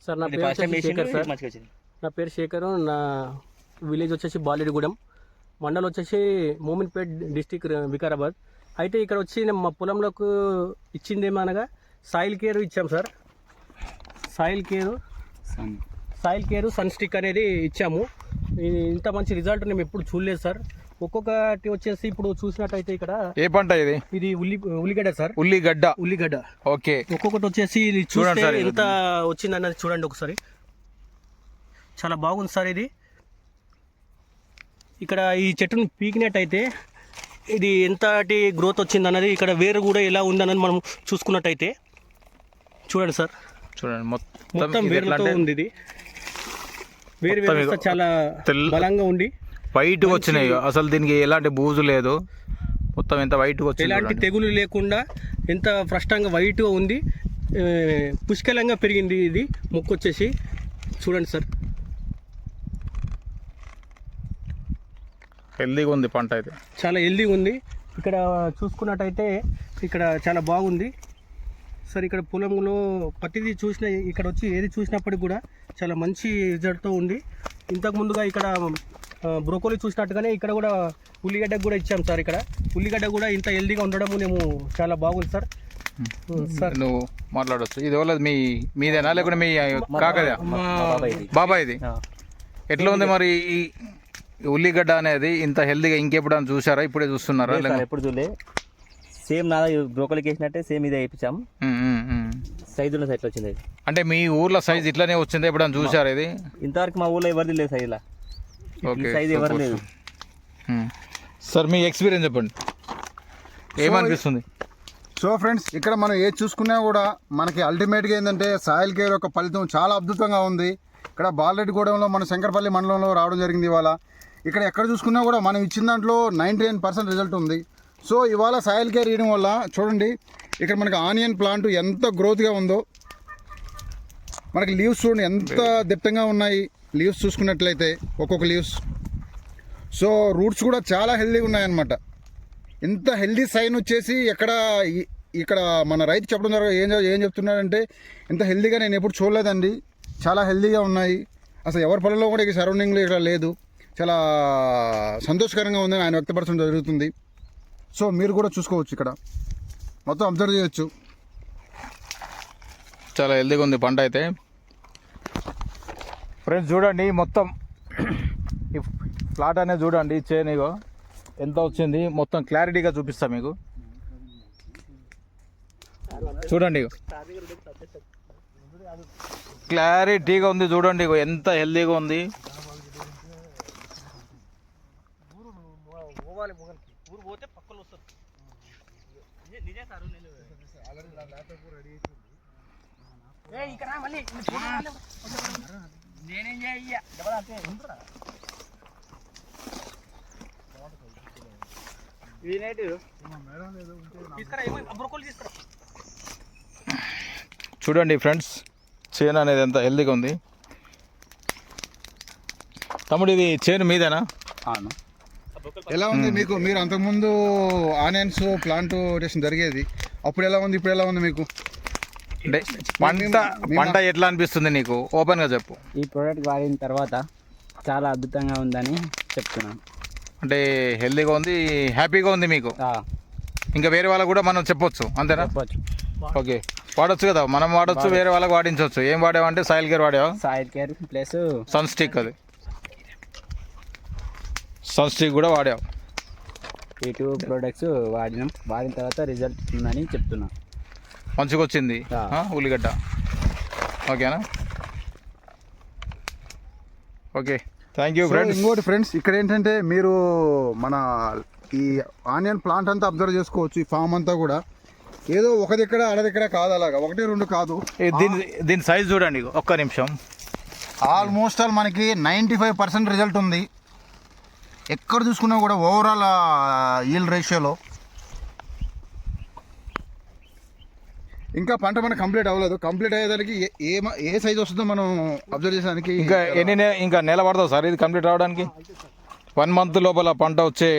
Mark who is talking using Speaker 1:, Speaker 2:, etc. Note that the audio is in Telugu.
Speaker 1: సార్ నా పేరు శేఖర్ సార్. నా పేరు శేఖర్. నా విలేజ్ వచ్చేసి బాలిడిగూడెం, మండల్ వచ్చేసి మోమిన్పేట్, డిస్టిక్ వికారాబాద్. అయితే ఇక్కడ వచ్చి మా పొలంలోకి ఇచ్చింది ఏమనగా సాయిల్ కేర్ ఇచ్చాం sir. Soil care sun stick అనేది ఇచ్చాము. ఇంత మంచి రిజల్ట్ మేము ఎప్పుడు చూడలేదు సార్. ఒక్కొక్కటి వచ్చేసి ఇప్పుడు చూసినట్టయితే ఇక్కడ
Speaker 2: ఏ పంట ఇది?
Speaker 1: ఇది ఉల్లిగడ్డ సార్. ఉల్లిగడ్డ.
Speaker 2: ఓకే.
Speaker 1: ఒక్కొక్కటి వచ్చేసి చూడండి ఎంత వచ్చింది అన్నది చూడండి ఒకసారి. చాలా బాగుంది సార్. ఇది ఇక్కడ ఈ చెట్టును పీకినట్టయితే ఇది ఎంతటి గ్రోత్ వచ్చింది అన్నది, ఇక్కడ వేరు కూడా ఎలా ఉందన్నది మనం చూసుకున్నట్టయితే చూడండి సార్.
Speaker 2: చూడండి
Speaker 1: మొత్తం వేరుతో ఉంది. ఇది వేరు వ్యవస్థ చాలా బలంగా ఉండి
Speaker 2: వైట్ వచ్చినాయి. అసలు దీనికి ఎలాంటి బూజు లేదు. మొత్తం ఎంత వైట్గా వచ్చింది,
Speaker 1: ఎలాంటి తెగులు లేకుండా ఎంత స్పష్టంగా వైట్గా ఉంది. పుష్కలంగా పెరిగింది. ఇది మొక్క వచ్చేసి చూడండి సార్.
Speaker 2: హెల్దీగా ఉంది పంట అయితే,
Speaker 1: చాలా హెల్దీగా ఉంది. ఇక్కడ చూసుకున్నట్టయితే ఇక్కడ చాలా బాగుంది సార్. ఇక్కడ పొలంలో ప్రతిదీ చూసిన ఇక్కడ వచ్చి ఏది చూసినప్పటికి కూడా చాలా మంచి రిజల్ట్తో ఉంది. ఇంతకు ముందుగా ఇక్కడ బ్రోకోలీ చూసినట్టుగానే ఇక్కడ కూడా ఉల్లిగడ్డకు కూడా ఇచ్చాం సార్. ఇక్కడ ఉల్లిగడ్డ కూడా ఇంత హెల్దీగా ఉండడం మేము చాలా బాగుంది సార్.
Speaker 2: సార్ నువ్వు మాట్లాడవచ్చు. ఇది వాళ్ళది మీదేనా లేకుంటే మీ కాకదా? బాబాయ్ది. ఎట్లా ఉంది మరి ఈ ఉల్లిగడ్డ అనేది ఇంత హెల్దీగా? ఇంకెప్పుడైనా చూసారా? ఇప్పుడే చూస్తున్నారా?
Speaker 3: ఎప్పుడు చూడలే. సేమ్ నా బ్రోకలీకి వేసినట్టే సేమ్ ఇదే వేయించాం. సైజు ఉన్న సైజు వచ్చింది.
Speaker 2: అంటే మీ ఊర్లో సైజ్ ఇట్లానే వచ్చింది? ఎప్పుడైనా చూసారా ఇది?
Speaker 3: ఇంతవరకు మా ఊర్లో ఎవరిది లేదు సైజులా. సైజ్ ఎవరు లేదు
Speaker 2: సార్. మీ ఎక్స్పీరియన్స్ చెప్పండి, ఏమనిపిస్తుంది?
Speaker 4: సో ఫ్రెండ్స్, ఇక్కడ మనం ఏది చూసుకున్నా కూడా మనకి అల్టిమేట్గా ఏంటంటే సాయిల్ కేర్ యొక్క ఫలితం చాలా అద్భుతంగా ఉంది. ఇక్కడ బాలరెడ్డిగూడెంలో మన శంకరపల్లి మండలంలో రావడం జరిగింది ఇవాళ. ఇక్కడ ఎక్కడ చూసుకున్నా కూడా మనం ఇచ్చిన దాంట్లో 99% రిజల్ట్ ఉంది. సో ఇవాళ సాయిల్ కేర్ ఇవ్వడం వల్ల చూడండి, ఇక్కడ మనకి ఆనియన్ ప్లాంట్ ఎంత గ్రోత్గా ఉందో. మనకి లీవ్స్ చూడండి ఎంత దట్టంగా ఉన్నాయి. లీవ్స్ చూసుకున్నట్లయితే ఒక్కొక్క లీవ్స్. సో రూట్స్ కూడా చాలా హెల్దీగా ఉన్నాయన్నమాట. ఇంత హెల్దీ సైన్ వచ్చేసి ఇక్కడ మన రైతు చెప్పడం ద్వారా ఏం చెప్తున్నాడంటే, ఇంత హెల్దీగా నేను ఎప్పుడు చూడలేదండి. చాలా హెల్దీగా ఉన్నాయి. అసలు ఎవరి పొలంలో కూడా ఈ సరౌండింగ్లో ఇక్కడ లేదు. చాలా సంతోషకరంగా ఉందని ఆయన వ్యక్తపరచడం జరుగుతుంది. సో మీరు కూడా చూసుకోవచ్చు, ఇక్కడ మొత్తం అబ్జర్వ్ చేయొచ్చు.
Speaker 2: చాలా హెల్దీగా ఉంది పంట అయితే. ఫ్రెండ్స్ చూడండి, మొత్తం ఈ ఫ్లాట్ అనేది చూడండి, చేనిగో ఎంత వచ్చింది. మొత్తం క్లారిటీగా చూపిస్తా మీకు. చూడండి క్లారిటీగా ఉంది. చూడండి ఎంత హెల్దీగా ఉంది. చూడండి ఫ్రెండ్స్, చేను అనేది ఎంత హెల్దీగా ఉంది. తమ్ముడు ఇది చేను మీదేనా?
Speaker 4: ఎలా ఉంది మీకు? మీరు అంతకుముందు ఆనియన్స్ ప్లాంటేషన్ జరిగేది, అప్పుడు ఎలా ఉంది, ఇప్పుడు ఎలా ఉంది మీకు?
Speaker 2: అంటే పంట ఎట్లా అనిపిస్తుంది నీకు? ఓపెన్గా చెప్పు.
Speaker 3: ఈ ప్రోడక్ట్ వాడిన తర్వాత చాలా అద్భుతంగా ఉందని చెప్తున్నాను.
Speaker 2: అంటే హెల్దీగా ఉంది, హ్యాపీగా ఉంది మీకు. ఇంకా వేరే వాళ్ళకు కూడా మనం చెప్పొచ్చు, అంతేనా?
Speaker 3: చెప్పొచ్చు.
Speaker 2: ఓకే, వాడచ్చు కదా, మనం వాడచ్చు, వేరే వాళ్ళకి వాడించవచ్చు. ఏం వాడావంటే సాయిల్ కేర్ వాడావా?
Speaker 3: Soil care plus
Speaker 2: sun stick. అది సన్ స్టిక్ కూడా వాడావు.
Speaker 3: ఈ 2 ప్రోడక్ట్స్ వాడిన తర్వాత రిజల్ట్ ఉందని చెప్తున్నా.
Speaker 2: మంచిగా వచ్చింది ఉల్లిగడ్డ. ఓకేనా? Okay, thank you friends.
Speaker 4: ఇంకోటి ఫ్రెండ్స్, ఇక్కడ ఏంటంటే మీరు మన ఈ ఆనియన్ ప్లాంట్ అంతా అబ్జర్వ్ చేసుకోవచ్చు. ఈ ఫామ్ అంతా కూడా ఏదో ఒక దగ్గర అడదెక్కడ కాదు, అలాగా 1-2 కాదు.
Speaker 2: దీని సైజ్ చూడండి, ఒక్క నిమిషం.
Speaker 4: ఆల్మోస్ట్ ఆల్ మనకి 95% రిజల్ట్ ఉంది. ఎక్కడ చూసుకున్నా కూడా ఓవరాల్ ఈల్డ్ రేషియోలో. ఇంకా పంట మనకు కంప్లీట్ అవ్వలేదు. కంప్లీట్ అయ్యేదానికి ఏ సైజ్ వస్తుందో మనం అబ్జర్వ్ చేసేదానికి
Speaker 2: ఇంకా నెల పడుతుంది సార్ ఇది కంప్లీట్ అవ్వడానికి? 1 month లోపల పంట వచ్చే